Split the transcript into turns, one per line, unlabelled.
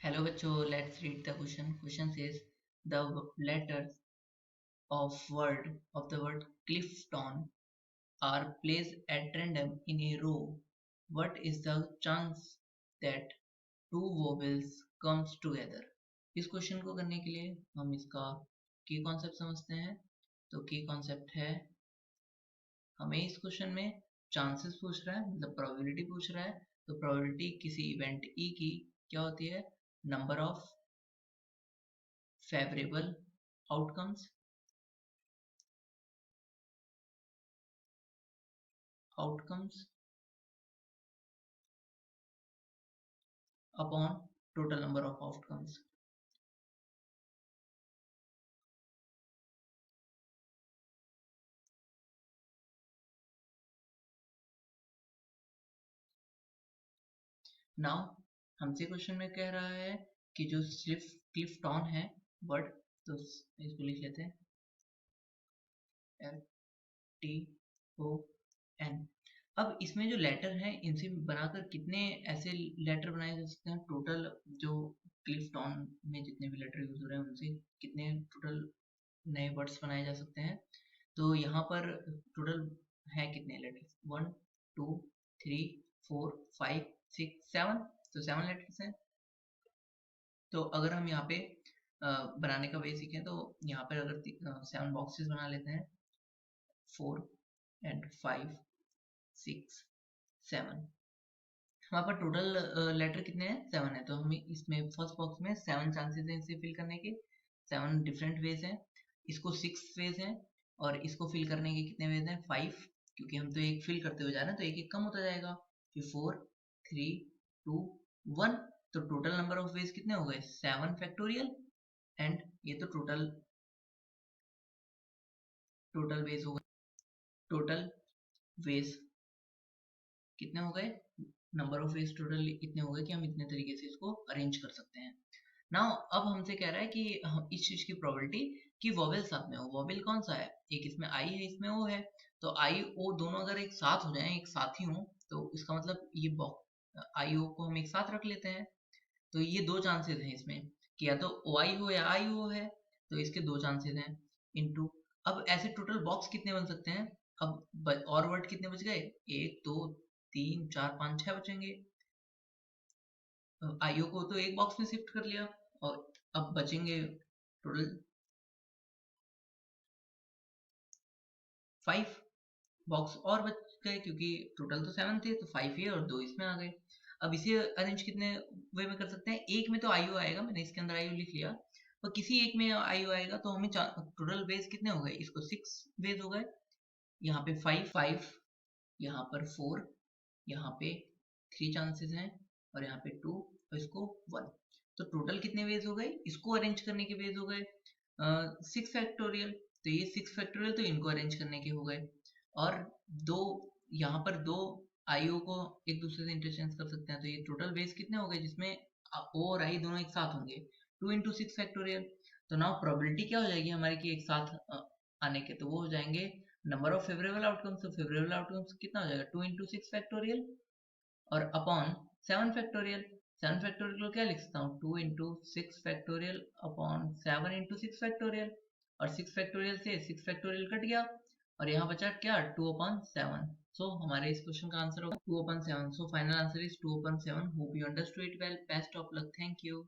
Hello बच्चों, let's read the question. Question says the letters of the word Clifton are placed at random in a row. What is the chance that two vowels comes together? इस question को करने के लिए हम इसका की concept समझते हैं। तो की कॉन्सेप्ट है, हमें इस क्वेश्चन में चांसेस पूछ रहा है, मतलब प्रोबेबिलिटी पूछ रहा है। तो प्रोबेबिलिटी किसी इवेंट ई की क्या होती है? Number of favorable outcomes upon total number of outcomes. Now हमसे क्वेश्चन में कह रहा है कि जो क्लिफ्टन है वर्ड, तो इसको लिख लेते हैं FTON। अब इसमें जो लेटर हैं इनसे बनाकर कितने ऐसे लेटर बनाए जा सकते हैं? टोटल जो क्लिफ्टन में जितने भी लेटर यूज हो रहे हैं उनसे कितने टोटल नए वर्ड्स बनाए जा सकते हैं? तो यहाँ पर टोटल है कितने लेटर्स? 1 2 3 4 5 6 7। तो 7 लेटर्स हैं। तो अगर हम यहाँ पे बनाने का वे सीखें तो यहाँ पर अगर 7 बॉक्सेस बना लेते हैं, 4 and 5 6 7। हमारे पास टोटल लेटर कितने हैं? 7 है। तो हमें इसमें फर्स्ट बॉक्स में 7 चांसेस हैं इसे फिल करने के, 7 डिफरेंट वेज हैं। इसको 6 वेज हैं और इसको फिल करने के कितने वेज हैं? 5, क्योंकि हम तो एक फिल करते हुए जा रहे हैं तो एक एक कम होता जाएगा। फिर 4 3 2 1। तो टोटल नंबर ऑफ वेज कितने हो गए? 7 फैक्टोरियल। एंड ये तो टोटल वेज हो गए। टोटल वेज कितने हो गए? नंबर ऑफ वेज टोटल इतने हो गए कि हम इतने तरीके से इसको अरेंज कर सकते हैं। नाउ अब हमसे कह रहा है कि हम इस चीज की प्रोबेबिलिटी कि वोवेल साथ में हो। वोवेल कौन सा है? एक इसमें आई है, इसमें ओ है। तो आई ओ दोनों अगर एक साथ हो जाए, एक साथ ही हो, तो इसका मतलब ये आई ओ को हम एक साथ रख लेते हैं। तो ये दो चांसेस हैं इसमें कि या तो ओ आई हो या आई ओ है। तो इसके दो चांसेस हैं इनटू। अब ऐसे टोटल बॉक्स कितने बन सकते हैं? अब और वर्ड कितने बच गए? 1 2 3 4 5 6 बचेंगे। आईओ को तो एक बॉक्स में शिफ्ट कर लिया और अब बचेंगे टोटल 5 बॉक्स और बच गए, क्योंकि टोटल तो 7 थे। तो 5 ये और 2 इसमें आ गए। अब इसे अरेंज कितने वे में कर सकते हैं? एक में तो आईओ आएगा, मैंने इसके अंदर आईओ लिख लिया। और किसी एक में आईओ आएगा तो हमें टोटल वेज कितने हो गए? इसको 6 वेज हो गए। यहाँ पे 5 यहाँ पर 4, यहाँ पे 3 चांसेस हैं और यहाँ पे 2 और इसको 1। तो टोटल कितने वेज हो गए? इसको अरेंज करने के वेज हो गए 6 फैक्टोरियल। तो ये 6 फैक्टोरियल तो इनको अरेंज करने के हो गए। और दो यहाँ पर दो आईओ को एक दूसरे से इंटरचेंज कर सकते हैं। तो ये टोटल वेज कितने हो गए जिसमें ओ और आई दोनों एक साथ होंगे? 2 इंटू 6 फैक्टोरियल। तो नाउ प्रोबेबिलिटी क्या हो जाएगी हमारी कि एक साथ आने के? तो वो हो जाएंगे नंबर ऑफ फेवरेबल आउटकम्स। तो फेवरेबल आउटकम्स कितना हो जाएगा? 2 इंटू 6 फैक्टोरियल और अपॉन 7 फैक्टोरियल। 7 फैक्टोरियल को क्या लिख सकता हूँ? 2 into 6 factorial upon 7 into 6 factorial. और 6 फैक्टोरियल से 6 फैक्टोरियल कट गया और यहाँ बचा क्या? 2 अपॉन 7। सो हमारे इस क्वेश्चन का आंसर होगा 2 upon 7। So final answer is 2 upon 7। Hope you understood it well. Best of luck. Thank you.